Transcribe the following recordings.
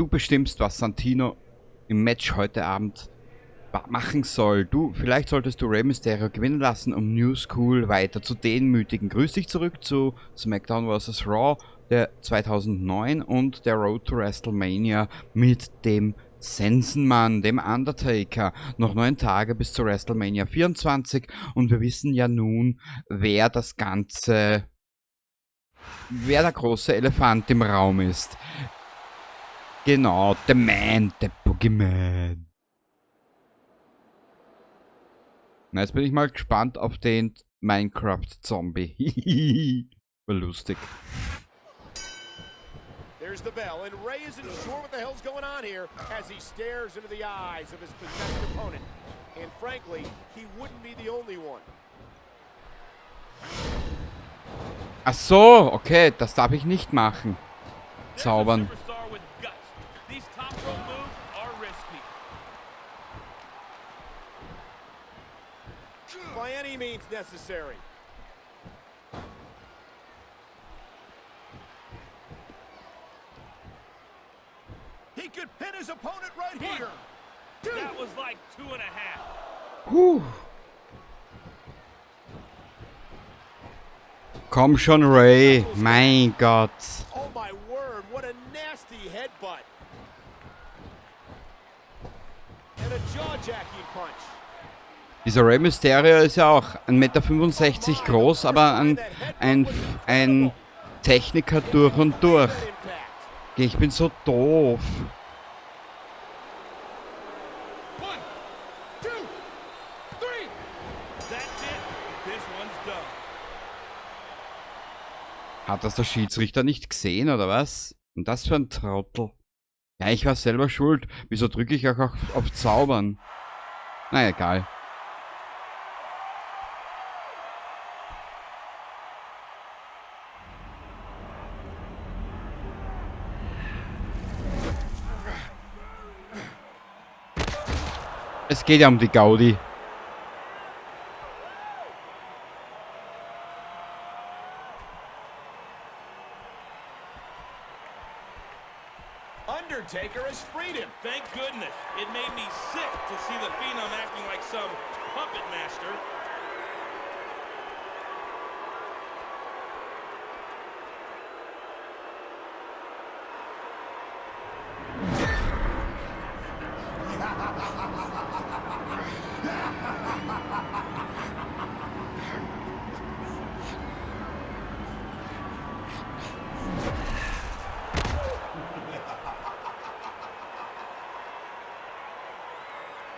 du bestimmst, was Santino im Match heute Abend machen soll. Vielleicht solltest du Rey Mysterio gewinnen lassen, um New School weiter zu demütigen. Grüß dich zurück zu SmackDown vs. Raw der 2009 und der Road to WrestleMania mit dem Sensenmann, dem Undertaker. Noch 9 Tage bis zu WrestleMania 24 und wir wissen ja nun, wer der große Elefant im Raum ist. Genau, der Man, der Boogeyman. Na, jetzt bin ich mal gespannt auf den Minecraft-Zombie. War lustig. There's the bell, and Rey isn't sure what the hell's going on here as he stares into the eyes of his possessed opponent. And frankly, he wouldn't be the only one. Ach so, okay, das darf ich nicht machen. Zaubern. By any means necessary. He could pin his opponent right here. That was like 2.5. Puh. Komm schon, Ray. Mein Gott. Oh my word, what a nasty headbutt. And a jaw-jacking punch. Dieser Rey Mysterio ist ja auch 1,65 Meter groß, aber ein Techniker durch und durch. Ich bin so doof. Hat das der Schiedsrichter nicht gesehen, oder was? Und das für ein Trottel. Ja, ich war selber schuld. Wieso drücke ich auch auf Zaubern? Na egal. Es geht ja um die Gaudi. Undertaker has freed him. Thank goodness. It made me sick to see the Phenom acting like some puppet master.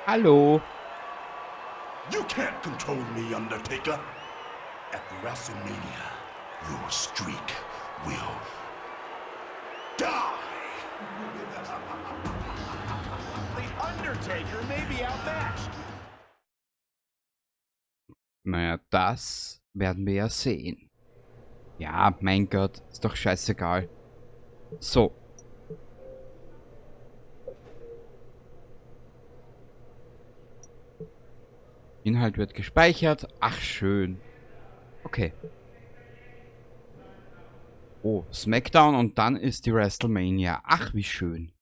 Hallo. You can't control me, Undertaker. At WrestleMania, your streak will die. The Undertaker may be outmatched. Naja, das werden wir ja sehen. Ja, mein Gott, ist doch scheißegal. So. Inhalt wird gespeichert. Ach, schön. Okay. Oh, SmackDown und dann ist die WrestleMania. Ach, wie schön.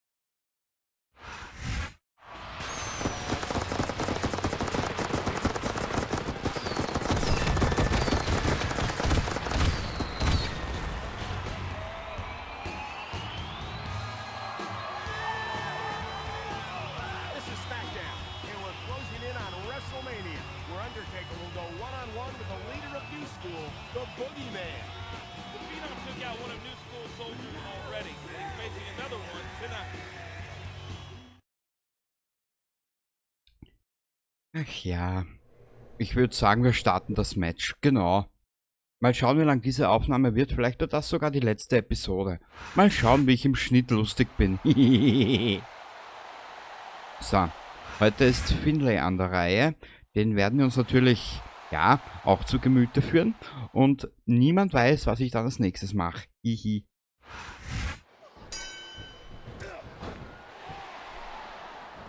WrestleMania, where Undertaker will go one-on-one with the leader of New School, the Boogeyman. The Phenom took out one of New School soldiers already, and he's facing another one tonight. Ach ja. Ich würde sagen, wir starten das Match. Genau. Mal schauen, wie lang diese Aufnahme wird. Vielleicht wird das sogar die letzte Episode. Mal schauen, wie ich im Schnitt lustig bin. So. Heute ist Finlay an der Reihe. Den werden wir uns natürlich, ja, auch zu Gemüte führen. Und niemand weiß, was ich dann als nächstes mache. Hihi.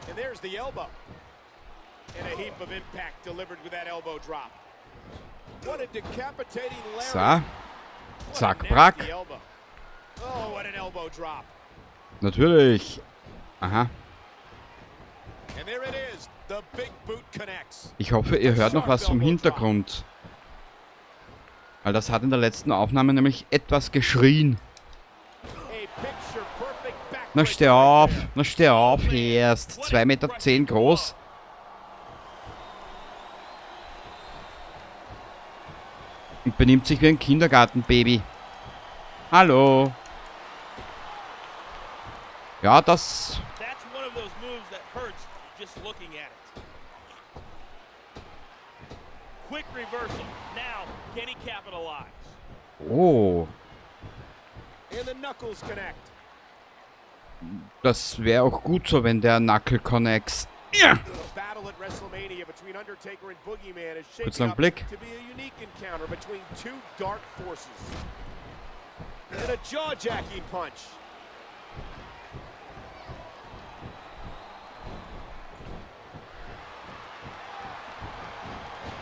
And there's the elbow. And a heap of impact delivered with that elbow drop. What a decapitating So. Zack, brack. Oh, what an elbow drop. Natürlich. Aha. And there it is. The big boot connects. Ich hoffe, ihr hört noch was vom Hintergrund. Weil das hat in der letzten Aufnahme nämlich etwas geschrien. A picture-perfect Na backbreaker steh right auf, there. na steh auf erst. 2,10 Meter groß. Und benimmt sich wie ein Kindergartenbaby. Hallo. Ja, das... That's one of those moves that hurts just looking at it. Quick reversal. Now, can he capitalize? Oh. And the knuckles connect. Das wäre auch gut so, wenn der Knuckle Connects... Ja. The battle at WrestleMania between Undertaker and Boogeyman is Kurz shaping einen up Blick. to be a unique encounter between two dark forces. And a jaw-jacking punch.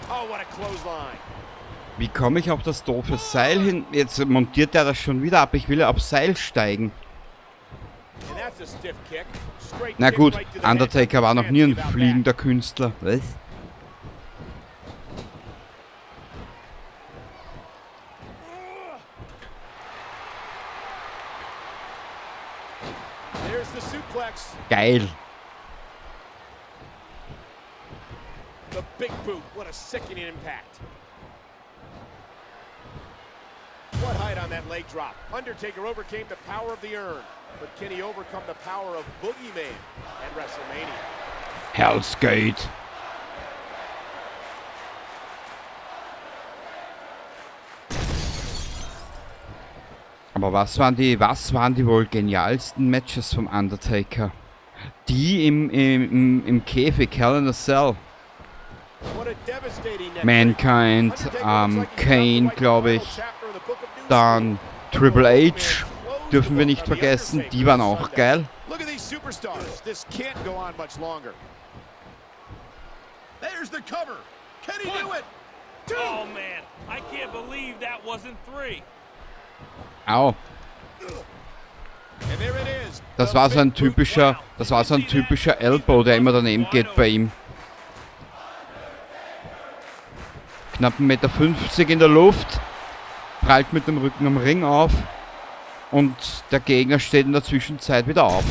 Oh, what a clothesline. Wie komme ich auf das doofe Seil hin? Jetzt montiert er das schon wieder ab. Ich will ja aufs Seil steigen. And that's a stiff kick. Straight Na kick gut, right to the head. Undertaker war noch nie ein Fancy about fliegender Künstler. Was? that. There's the suplex. Geil. The big boot. What a sickening impact. What height on that leg drop. Undertaker overcame the power of the urn. But can he overcome the power of Boogeyman at WrestleMania? Hell's Gate. Aber was waren die wohl genialsten Matches vom Undertaker? Die im Käfig, Hell in a Cell. What a devastating neck Mankind, break. Undertaker looks like he's Kane, about to glaube write ich. the final chapter in the book of New Dann School. Triple H, Close dürfen wir the nicht book on the vergessen, Undertaker die waren on auch Sunday. geil. Look at these superstars. This can't go on much longer. There's the cover. Can he do it? Oh man, I can't believe that wasn't 3. Au. And there it is. Das The war so ein big boot. typischer Elbow, der immer daneben geht bei ihm. Knapp 1,50 Meter in der Luft, prallt mit dem Rücken am Ring auf und der Gegner steht in der Zwischenzeit wieder auf.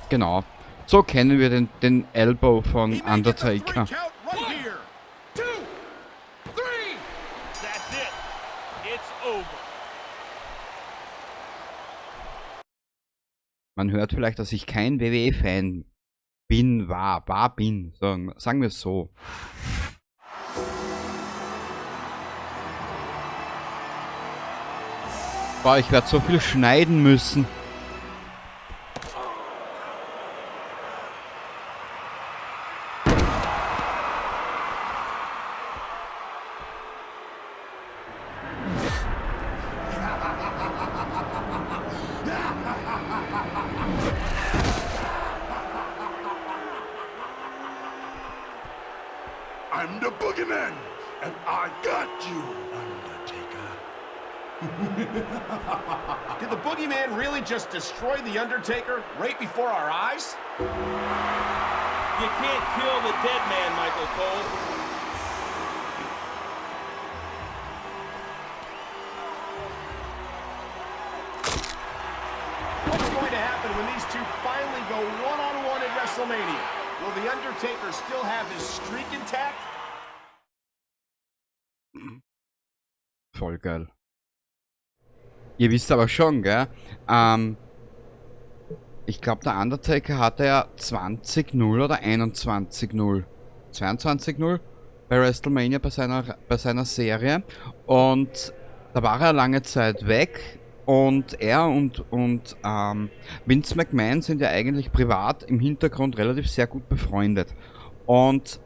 Genau. So kennen wir den Elbow He von may get the Undertaker. 3 count right here. 2, 3. That's it. It's over. Man hört vielleicht, dass ich kein WWE-Fan bin, bin. Sagen wir es so. Boah, ich werde so viel schneiden müssen. I'm the boogeyman, and I got you, Undertaker. Did the Boogeyman really just destroy the Undertaker right before our eyes? You can't kill the dead man, Michael Cole. What's going to happen when these two finally go one-on-one at WrestleMania? Will the Undertaker still have his streak intact? Voll geil. Ihr wisst aber schon, gell? Ich glaube, der Undertaker hatte ja 20-0 oder 21-0. 22-0 bei WrestleMania bei seiner Serie. Und da war er lange Zeit weg. Und er und Vince McMahon sind ja eigentlich privat im Hintergrund relativ sehr gut befreundet. Und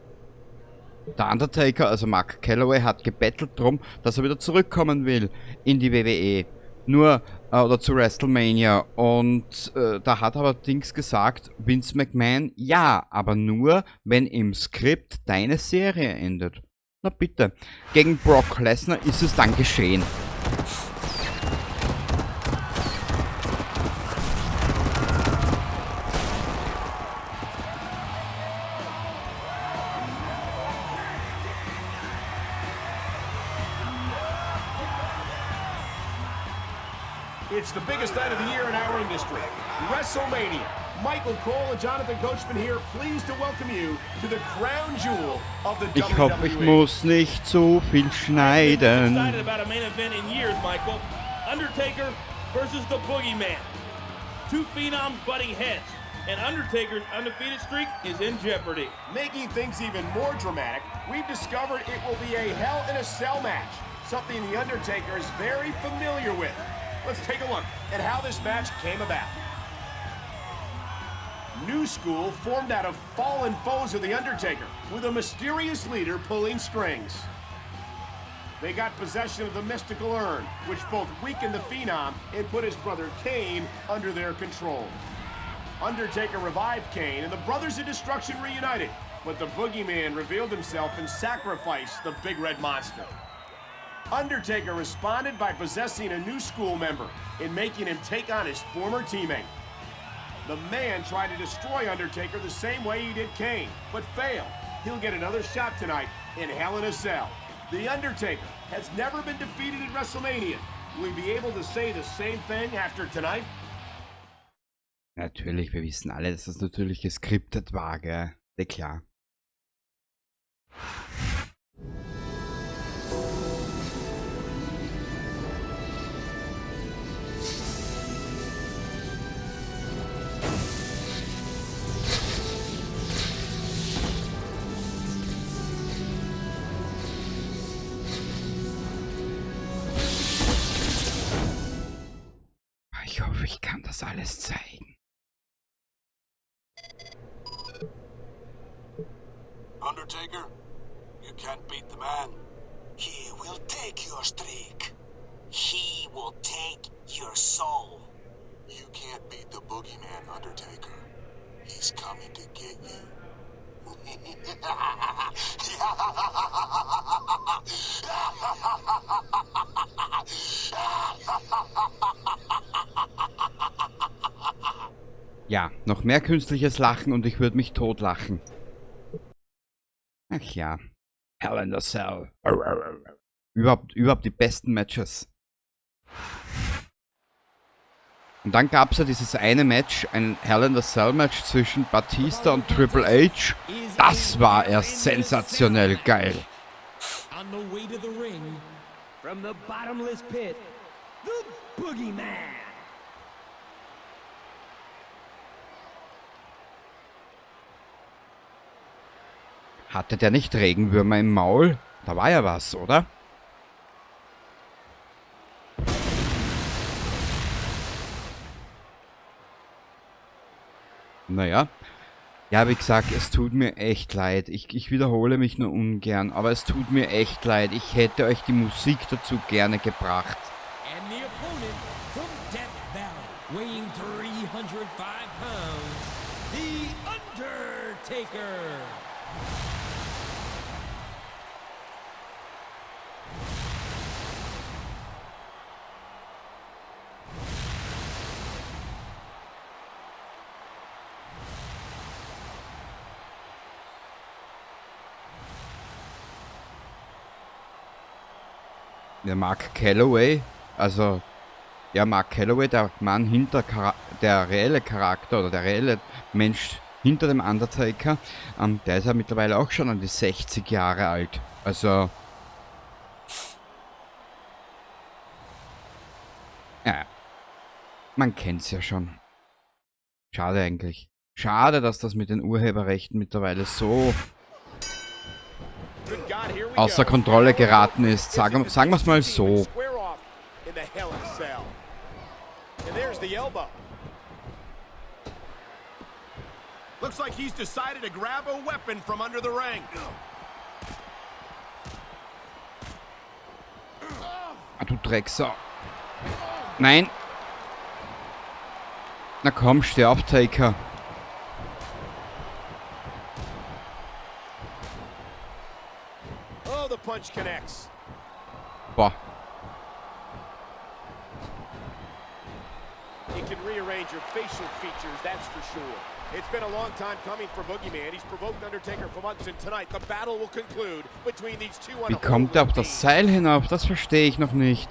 der Undertaker, also Mark Calloway, hat gebettelt drum, dass er wieder zurückkommen will in die WWE. Oder zu WrestleMania. Und da hat aber Dings gesagt, Vince McMahon, ja, aber nur, wenn im Skript deine Serie endet. Na bitte. Gegen Brock Lesnar ist es dann geschehen. It's the biggest night of the year in our industry, WrestleMania. Michael Cole and Jonathan Coachman here, pleased to welcome you to the crown jewel of the Ich hoffe, ich WWE. muss nicht so viel Excited schneiden. about a main event in years, Michael. Undertaker versus the Boogeyman. Two phenoms butting heads, and Undertaker's undefeated streak is in jeopardy. Making things even more dramatic, we've discovered it will be a Hell in a Cell match, something The Undertaker is very familiar with. Let's take a look at how this match came about. New School formed out of fallen foes of The Undertaker, with a mysterious leader pulling strings. They got possession of the mystical urn, which both weakened the Phenom and put his brother Kane under their control. Undertaker revived Kane, and the Brothers of Destruction reunited, but the Boogeyman revealed himself and sacrificed the Big Red Monster. Undertaker responded by possessing a New School member and making him take on his former teammate. The man tried to destroy Undertaker the same way he did Kane, but failed. He'll get another shot tonight in Hell in a Cell. The Undertaker has never been defeated in WrestleMania. Will he be able to say the same thing after tonight? Natürlich, wir wissen alle, dass das natürlich geskriptet war, gell? Sehr klar. Ich hoffe, ich kann das alles zeigen. Undertaker, you can't beat the man. He will take your streak. He will take your soul. You can't beat the boogeyman, Undertaker. He's coming to get you. Ja, noch mehr künstliches Lachen und ich würde mich totlachen. Ach ja, Hell in a Cell. Überhaupt die besten Matches. Und dann gab es ja dieses eine Match, ein Hell in a Cell Match zwischen Batista und Triple H. Das war erst sensationell geil. On the way to the ring, from the bottomless pit, the Boogeyman. Hatte der nicht Regenwürmer im Maul? Da war ja was, oder? Naja. Ja, wie gesagt, es tut mir echt leid. Ich wiederhole mich nur ungern, aber es tut mir echt leid. Ich hätte euch die Musik dazu gerne gebracht. And the opponent from Death Valley, weighing 305 pounds, The Undertaker. Der Mark Calloway, also ja, Mark Calloway, der Mann hinter der reelle Charakter oder der reelle Mensch hinter dem Undertaker, der ist ja mittlerweile auch schon an die 60 Jahre alt. Also ja, man kennt's ja schon. Schade eigentlich. Schade, dass das mit den Urheberrechten mittlerweile so außer Kontrolle geraten ist. Sagen wir es mal so. Looks like he's decided to grab a weapon from under the ring. Ah, du Drecksau. Nein. Na komm, steh auf, Taker. Oh, the punch connects. Boah. It can rearrange your facial features, that's for sure. It's been a long time coming for Boogeyman. He's provoked Undertaker for months, and tonight the battle will conclude between these two. Wie kommt er auf das Seil hinauf? Das verstehe ich noch nicht.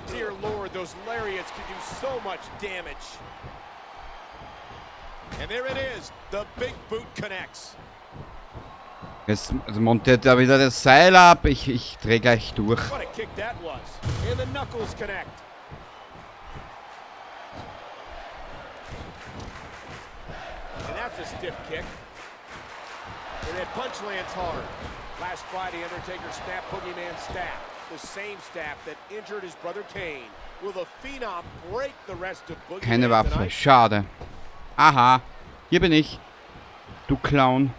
Dear Lord, those Those lariats can do so much damage. And there it is. The big boot connects. Jetzt montiert er wieder das Seil ab. Ich drehe gleich durch. What a kick that was. And the knuckles connect. And that's a stiff kick. And that punch lands hard. Last Friday, Undertaker snapped Boogeyman's staff. The same staff that injured his brother Kane. Will the Phenom break the rest of Boogeyman Keine Waffe. tonight? Schade. Aha. Hier bin ich. Du Clown.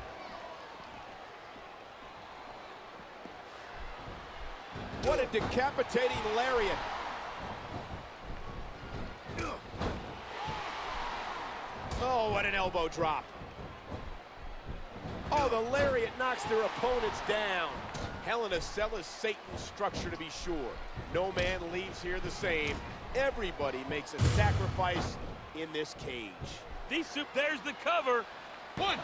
What a decapitating lariat. Oh, what an elbow drop. Oh, the lariat knocks their opponents down. Hell in a Cell is Satan's structure, to be sure. No man leaves here the same. Everybody makes a sacrifice in this cage. There's the cover. 1,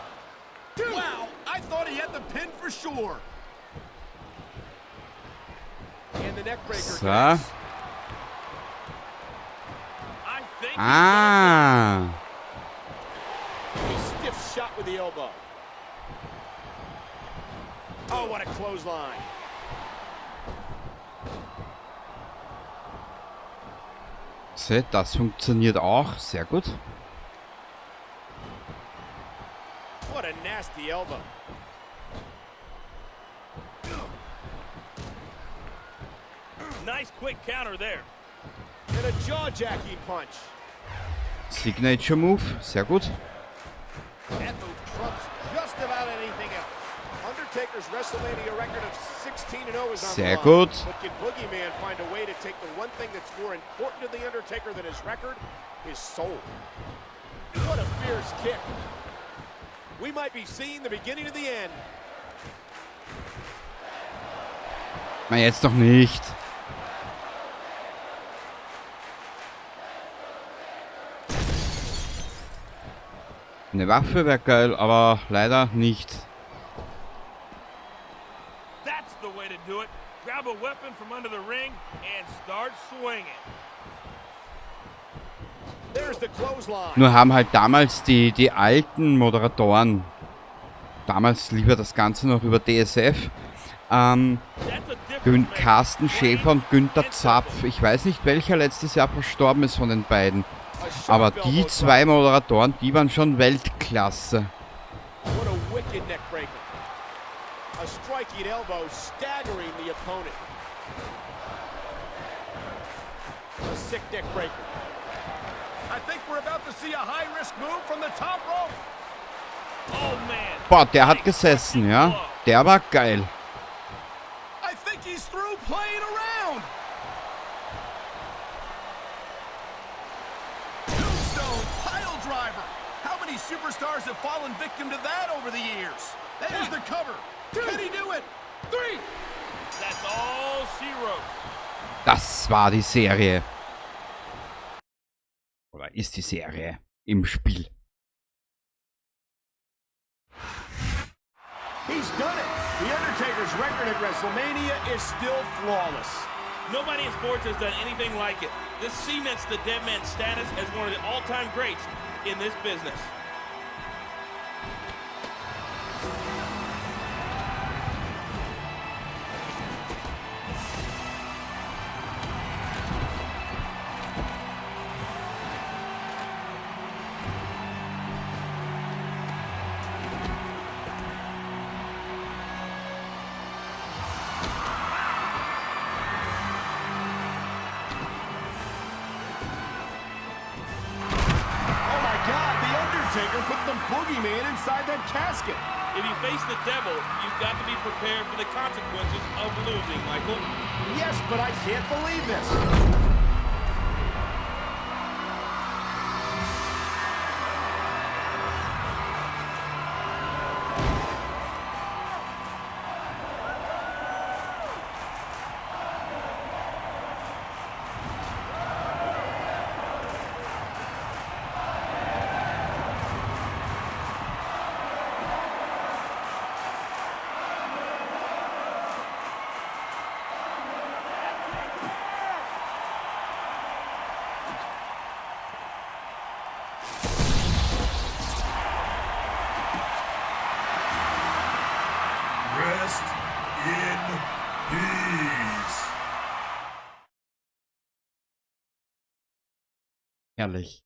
2. Wow, I thought he had the pin for sure. And the neck breaker. So. connects. I think Ah. A stiff shot with the elbow. Oh, what a clothesline. Seht, das funktioniert auch. Sehr gut. What a nasty elbow. nice quick counter there. And a jaw-jacking punch. Signature Move. Sehr gut. That move trumps just about anything else. Undertaker's WrestleMania record of 16-0 is on Sehr the line. gut. But can Boogeyman find a way to take the one thing that's more important to The Undertaker than his record? His soul. What a fierce kick. We might be seeing the beginning of the end. Na, jetzt noch nicht. Eine Waffe wäre geil, aber leider nicht. That's the way to do it. Grab a weapon from under the ring and start swinging. There's the clothesline. Nur haben halt damals die alten Moderatoren, damals lieber das Ganze noch über DSF, That's a difference maker. Carsten Schäfer und Günther Zapf. Ich weiß nicht, welcher letztes Jahr verstorben ist von den beiden. A sharp Aber elbow die drop. zwei Moderatoren, die waren schon Weltklasse. What a wicked neck breaker. A striking elbow staggering the opponent. A sick neck breaker. I think we're about to see a high-risk move from the top rope. Oh man. Boah, der hat gesessen, ja. Der war geil. I think he's through playing around. Tombstone pile driver. How many superstars have fallen victim to that over the years? There's the cover. Can he do it? 3. That's all she wrote. Das war die Serie. Oder ist die Serie im Spiel. He's done it. The Undertaker's record at WrestleMania is still flawless. Nobody in sports has done anything like it. This cements the Dead Man's status as one of the all-time greats in this business. Oh my God, The Undertaker put the Boogeyman inside that casket. If you face the devil, you've got to be prepared for the consequences of losing, Michael. Yes, but I can't believe this. Herrlich.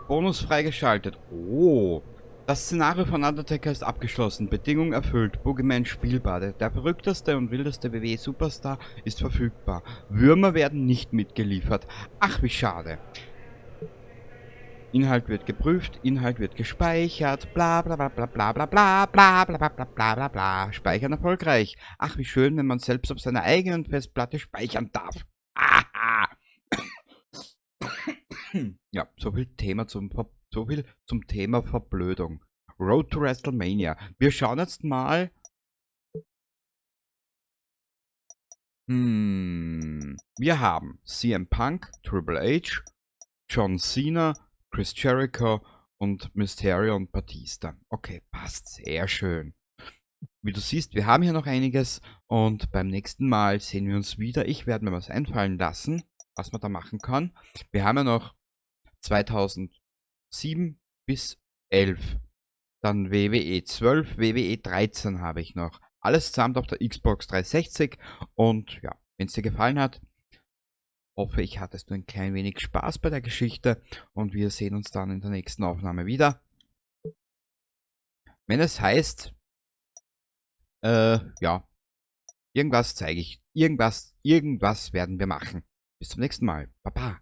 Bonus freigeschaltet. Oh. Das Szenario von Undertaker ist abgeschlossen. Bedingung erfüllt. Boogeyman spielbar. Der verrückteste und wildeste WWE-Superstar ist verfügbar. Würmer werden nicht mitgeliefert. Ach, wie schade. Inhalt wird geprüft, Inhalt wird gespeichert, bla bla bla bla bla bla bla bla bla bla bla bla bla bla. Speichern erfolgreich. Ach, wie schön, wenn man selbst auf seiner eigenen Festplatte speichern darf. Aha. Ja, so viel zum Thema Verblödung. Road to WrestleMania. Wir schauen jetzt mal. Wir haben CM Punk, Triple H, John Cena, Chris Jericho und Mysterio und Batista. Okay, passt sehr schön. Wie du siehst, wir haben hier noch einiges und beim nächsten Mal sehen wir uns wieder. Ich werde mir was einfallen lassen, was man da machen kann. Wir haben ja noch 2007 bis 11. Dann WWE 12, WWE 13 habe ich noch. Alles zusammen auf der Xbox 360. Und ja, wenn es dir gefallen hat, hoffe ich, hattest du ein klein wenig Spaß bei der Geschichte. Und wir sehen uns dann in der nächsten Aufnahme wieder. Wenn es heißt, ja, irgendwas zeige ich. Irgendwas werden wir machen. Bis zum nächsten Mal. Baba.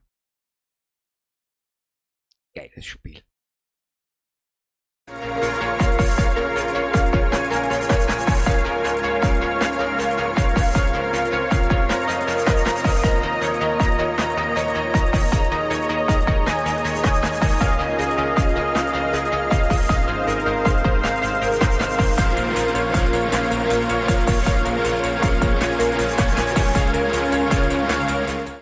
Geiles Spiel.